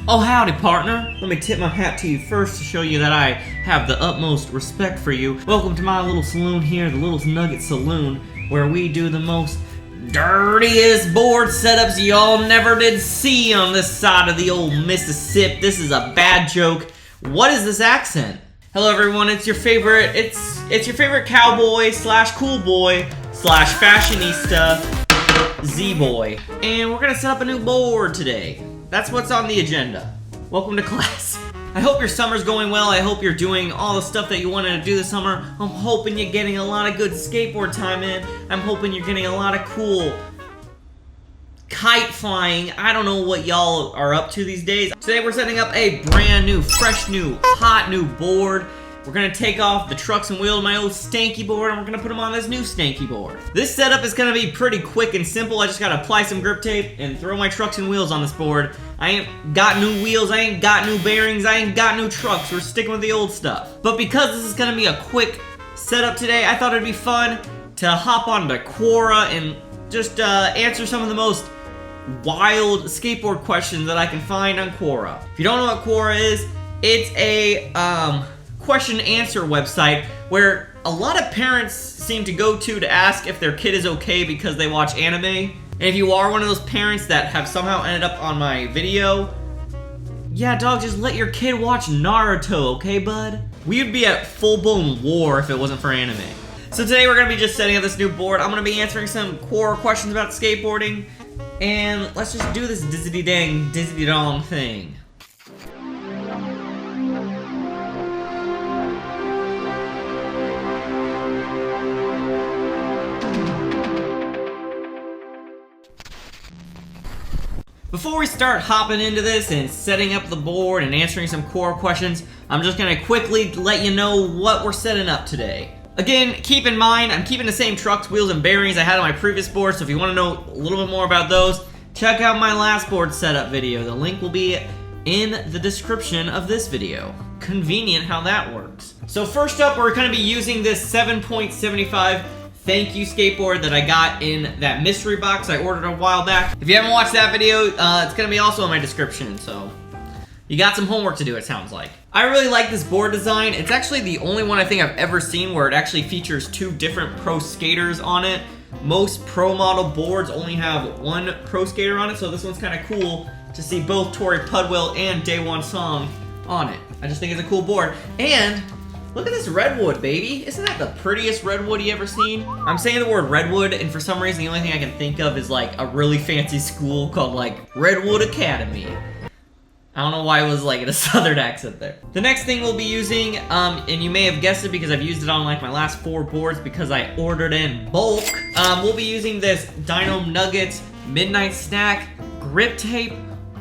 Oh, howdy, partner. Let me tip my hat to you first to show you that I have the utmost respect for you. Welcome to my little saloon here, the Little Nugget Saloon, where we do the most dirtiest board setups y'all never did see on this side of the old Mississippi. This is a bad joke. What is this accent? Hello, everyone. It's your favorite cowboy slash cool boy slash fashionista Z-boy, and we're gonna set up a new board today. That's what's on the agenda. Welcome to class. I hope your summer's going well. I hope you're doing all the stuff that you wanted to do this summer. I'm hoping you're getting a lot of good skateboard time in. I'm hoping you're getting a lot of cool kite flying. I don't know what y'all are up to these days. Today we're setting up a brand new, fresh new, hot new board. We're gonna take off the trucks and wheels of my old stanky board and we're gonna put them on this new stanky board. This setup is gonna be pretty quick and simple. I just gotta apply some grip tape and throw my trucks and wheels on this board. I ain't got new wheels, I ain't got new bearings, I ain't got new trucks. We're sticking with the old stuff. But because this is gonna be a quick setup today, I thought it'd be fun to hop onto Quora and just answer some of the most wild skateboard questions that I can find on Quora. If you don't know what Quora is, it's a question and answer website where a lot of parents seem to go to ask if their kid is okay because they watch anime. And if you are one of those parents that have somehow ended up on my video, yeah, dog, just let your kid watch Naruto, okay, bud? We would be at full-blown war if it wasn't for anime. So today we're gonna be just setting up this new board. I'm gonna be answering some Quora questions about skateboarding, and let's just do this dizzity-dong thing. Before we start hopping into this and setting up the board and answering some core questions, I'm just gonna quickly let you know what we're setting up today. Again, keep in mind, I'm keeping the same trucks, wheels, and bearings I had on my previous board, so if you wanna know a little bit more about those, check out my last board setup video. The link will be in the description of this video. Convenient how that works. So first up, we're gonna be using this 7.75 thank you skateboard that I got in that mystery box I ordered a while back. If you haven't watched that video, it's gonna be also in my description, so you got some homework to do, it sounds like. I really like this board design. It's actually the only one I think I've ever seen where it actually features two different pro skaters on it. Most pro model boards only have one pro skater on it, so this one's kind of cool to see both Torey, Pudwill, and Daewon Song on it. I just think it's a cool board. And look at this redwood, baby. Isn't that the prettiest redwood you ever seen? I'm saying the word redwood, and for some reason, the only thing I can think of is like a really fancy school called like Redwood Academy. I don't know why it was like in a southern accent there. The next thing we'll be using, and you may have guessed it because I've used it on like my last 4 boards because I ordered in bulk. We'll be using this Dino Nuggets Midnight Snack grip tape.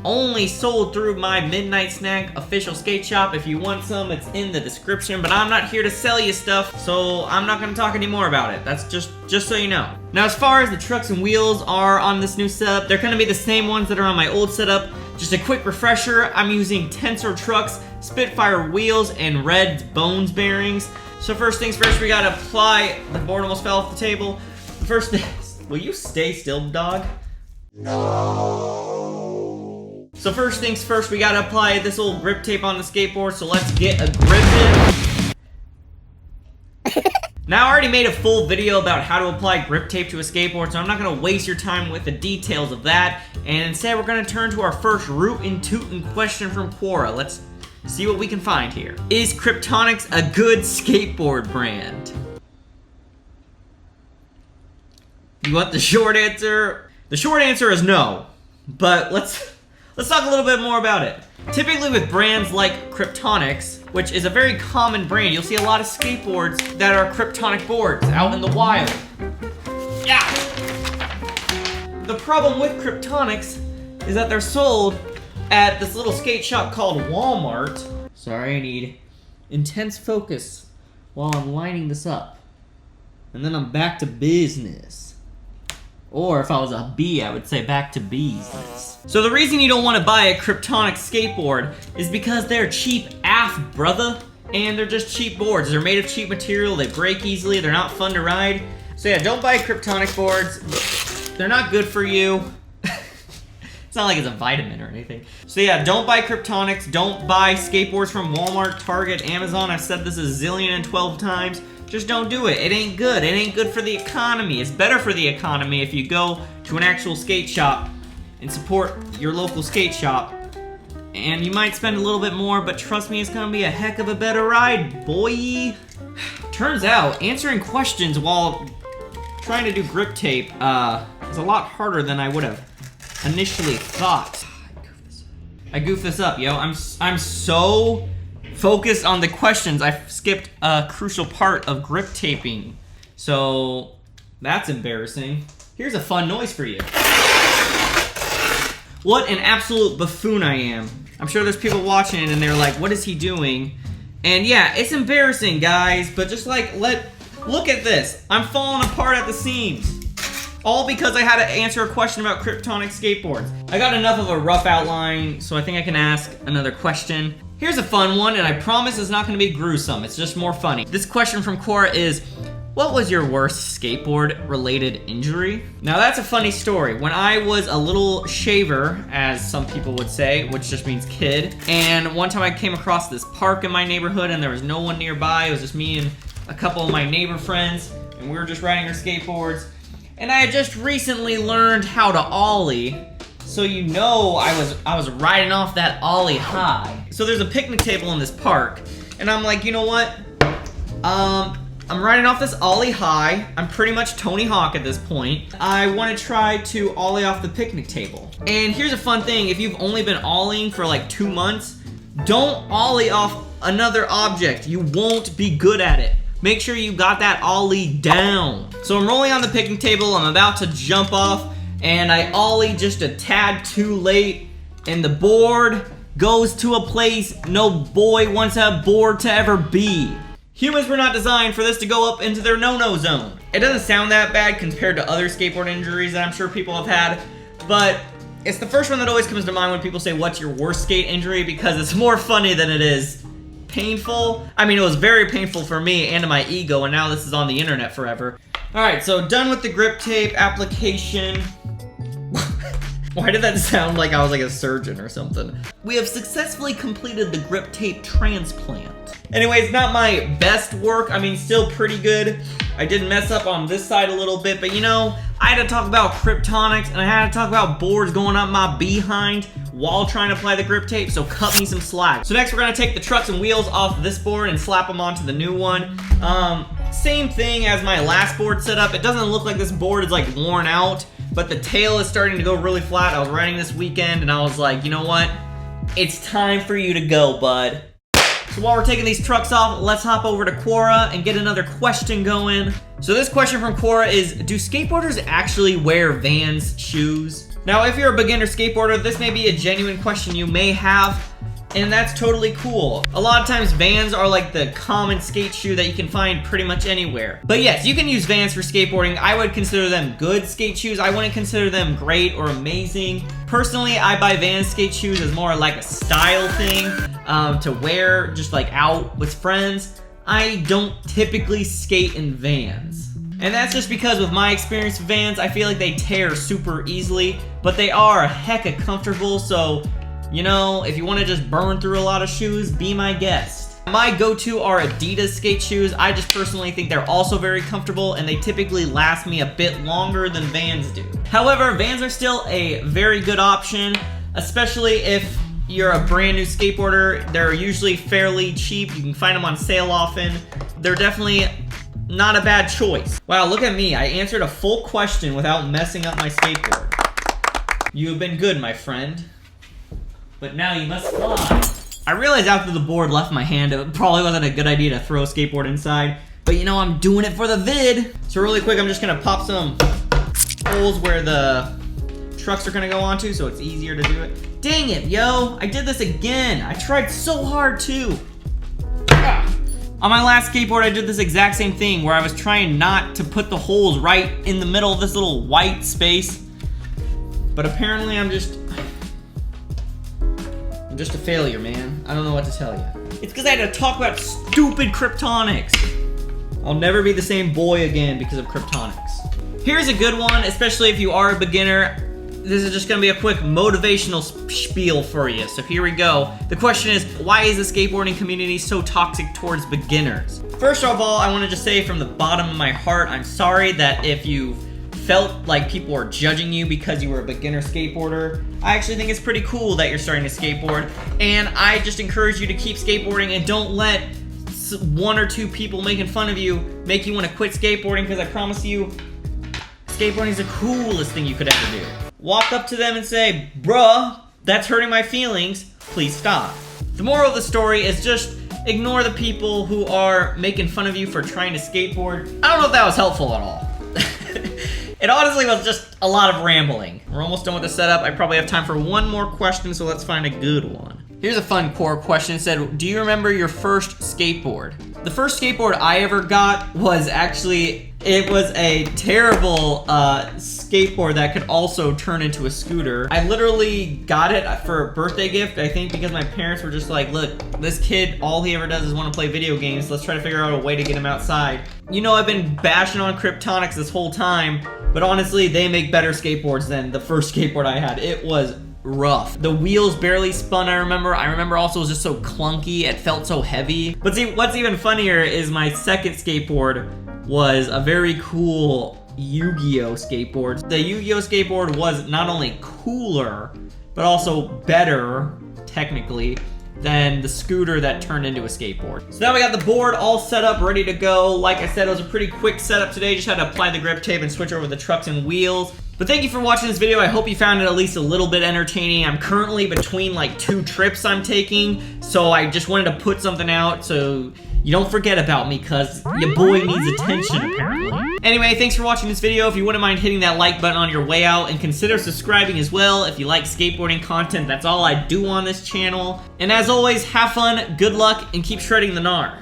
Only sold through my Midnight Snack official skate shop. If you want some, it's in the description, but I'm not here to sell you stuff, so I'm not gonna talk anymore about it. That's just so you know. Now, as far as the trucks and wheels are on this new setup, they're gonna be the same ones that are on my old setup. Just a quick refresher, I'm using Tensor Trucks, Spitfire wheels, and red bones bearings. So first things first, we gotta apply, the board almost fell off the table. First, will you stay still, dog? No. So first things first, we gotta apply this old grip tape on the skateboard, so let's get a grip in. Now, I already made a full video about how to apply grip tape to a skateboard, so I'm not gonna waste your time with the details of that, and instead we're gonna turn to our first rootin' tootin' question from Quora. Let's see what we can find here. Is Griptape a good skateboard brand? You want the short answer? The short answer is no, but let's talk a little bit more about it. Typically with brands like Griptape, which is a very common brand, you'll see a lot of skateboards that are Griptape boards out in the wild. Yeah! The problem with Griptape is that they're sold at this little skate shop called Walmart. Sorry, I need intense focus while I'm lining this up. And then I'm back to business. Or if I was a bee, I would say back to business. So the reason you don't want to buy a Griptape skateboard is because they're cheap AF, brother. And they're just cheap boards. They're made of cheap material, they break easily, they're not fun to ride. So yeah, don't buy Griptape boards. They're not good for you. It's not like it's a vitamin or anything. So yeah, don't buy Griptonics. Don't buy skateboards from Walmart, Target, Amazon. I've said this a zillion and 12 times. Just don't do it. It ain't good. It ain't good for the economy. It's better for the economy if you go to an actual skate shop and support your local skate shop. And you might spend a little bit more, but trust me, it's gonna be a heck of a better ride, boy. Turns out, answering questions while trying to do Griptape is a lot harder than I would have initially thought. I goofed this up, yo. I'm so focused on the questions, I skipped a crucial part of Griptaping. So, that's embarrassing. Here's a fun noise for you. What an absolute buffoon I am. I'm sure there's people watching it and they're like, what is he doing? And yeah, it's embarrassing, guys, but just like, look at this. I'm falling apart at the seams. All because I had to answer a question about Griptonic skateboards. I got enough of a rough outline, so I think I can ask another question. Here's a fun one, and I promise it's not gonna be gruesome. It's just more funny. This question from Cora is, what was your worst skateboard-related injury? Now that's a funny story. When I was a little shaver, as some people would say, which just means kid, and one time I came across this park in my neighborhood and there was no one nearby. It was just me and a couple of my neighbor friends, and we were just riding our skateboards. And I had just recently learned how to ollie, so you know I was riding off that ollie high. So there's a picnic table in this park, and I'm like, you know what? I'm riding off this ollie high. I'm pretty much Tony Hawk at this point. I want to try to ollie off the picnic table. And here's a fun thing. If you've only been ollieing for like 2 months, don't ollie off another object. You won't be good at it. Make sure you got that ollie down. So I'm rolling on the picnic table. I'm about to jump off, and I ollie just a tad too late, and the board goes to a place no boy wants a board to ever be. Humans were not designed for this to go up into their no-no zone. It doesn't sound that bad compared to other skateboard injuries that I'm sure people have had, but it's the first one that always comes to mind when people say, what's your worst skate injury? Because it's more funny than it is painful. I mean, it was very painful for me and to my ego, and now this is on the internet forever. All right, so done with the Griptape application. Why did that sound like I was like a surgeon or something? We have successfully completed the Griptape transplant. Anyways, not my best work. I mean, still pretty good. I did mess up on this side a little bit, but you know, I had to talk about Griptonics and I had to talk about boards going up my behind while trying to apply the Griptape, so cut me some slack. So next we're gonna take the trucks and wheels off this board and slap them onto the new one. Same thing as my last board setup. It doesn't look like this board is like worn out, but the tail is starting to go really flat. I was riding this weekend and I was like, you know what? It's time for you to go, bud. So while we're taking these trucks off, let's hop over to Quora and get another question going. So this question from Quora is, do skateboarders actually wear Vans shoes? Now, if you're a beginner skateboarder, this may be a genuine question you may have, and that's totally cool. A lot of times Vans are like the common skate shoe that you can find pretty much anywhere. But yes, you can use Vans for skateboarding. I would consider them good skate shoes. I wouldn't consider them great or amazing. Personally, I buy Vans skate shoes as more like a style thing to wear just like out with friends. I don't typically skate in Vans. And that's just because with my experience with Vans, I feel like they tear super easily, but they are a hecka comfortable, so you know, if you want to just burn through a lot of shoes, be my guest. My go-to are Adidas skate shoes. I just personally think they're also very comfortable and they typically last me a bit longer than Vans do. However, Vans are still a very good option, especially if you're a brand new skateboarder. They're usually fairly cheap. You can find them on sale often. They're definitely not a bad choice. Wow, look at me. I answered a full question without messing up my skateboard. You have been good, my friend. But now you must fly. I realized after the board left my hand, it probably wasn't a good idea to throw a skateboard inside, but you know, I'm doing it for the vid. So really quick, I'm just gonna pop some holes where the trucks are gonna go onto so it's easier to do it. Dang it, yo, I did this again. I tried so hard too. On my last skateboard, I did this exact same thing where I was trying not to put the holes right in the middle of this little white space, but apparently I'm just a failure, man. I don't know what to tell you. It's because I had to talk about stupid Griptonics. I'll never be the same boy again because of Griptonics. Here's a good one, especially if you are a beginner. this is just gonna be a quick motivational spiel for you. So here we go. The question is, why is the skateboarding community so toxic towards beginners? First of all, I wanna just say from the bottom of my heart, I'm sorry that if you felt like people were judging you because you were a beginner skateboarder. I actually think it's pretty cool that you're starting to skateboard, and I just encourage you to keep skateboarding and don't let one or two people making fun of you make you want to quit skateboarding, because I promise you, skateboarding is the coolest thing you could ever do. Walk up to them and say, bruh, that's hurting my feelings, please stop. The moral of the story is just ignore the people who are making fun of you for trying to skateboard. I don't know if that was helpful at all. It honestly was just a lot of rambling. We're almost done with the setup. I probably have time for one more question, so let's find a good one. Here's a fun core question. It said, do you remember your first skateboard? The first skateboard I ever got was actually, it was a terrible skateboard that could also turn into a scooter. I literally got it for a birthday gift, I think, because my parents were just like, look, this kid, all he ever does is want to play video games. Let's try to figure out a way to get him outside. You know, I've been bashing on Griptape this whole time, but honestly, they make better skateboards than the first skateboard I had. It was rough. The wheels barely spun, I remember. I remember also it was just so clunky. It felt so heavy. But see, what's even funnier is my second skateboard was a very cool Yu-Gi-Oh skateboard. The Yu-Gi-Oh skateboard was not only cooler, but also better, technically, than the scooter that turned into a skateboard. So now we got the board all set up, ready to go. Like I said, it was a pretty quick setup today. Just had to apply the grip tape and switch over the trucks and wheels. But thank you for watching this video. I hope you found it at least a little bit entertaining. I'm currently between like 2 trips I'm taking, so I just wanted to put something out so you don't forget about me, because your boy needs attention, apparently. Anyway, thanks for watching this video. If you wouldn't mind hitting that like button on your way out, and consider subscribing as well if you like skateboarding content. That's all I do on this channel. And as always, have fun, good luck, and keep shredding the gnar.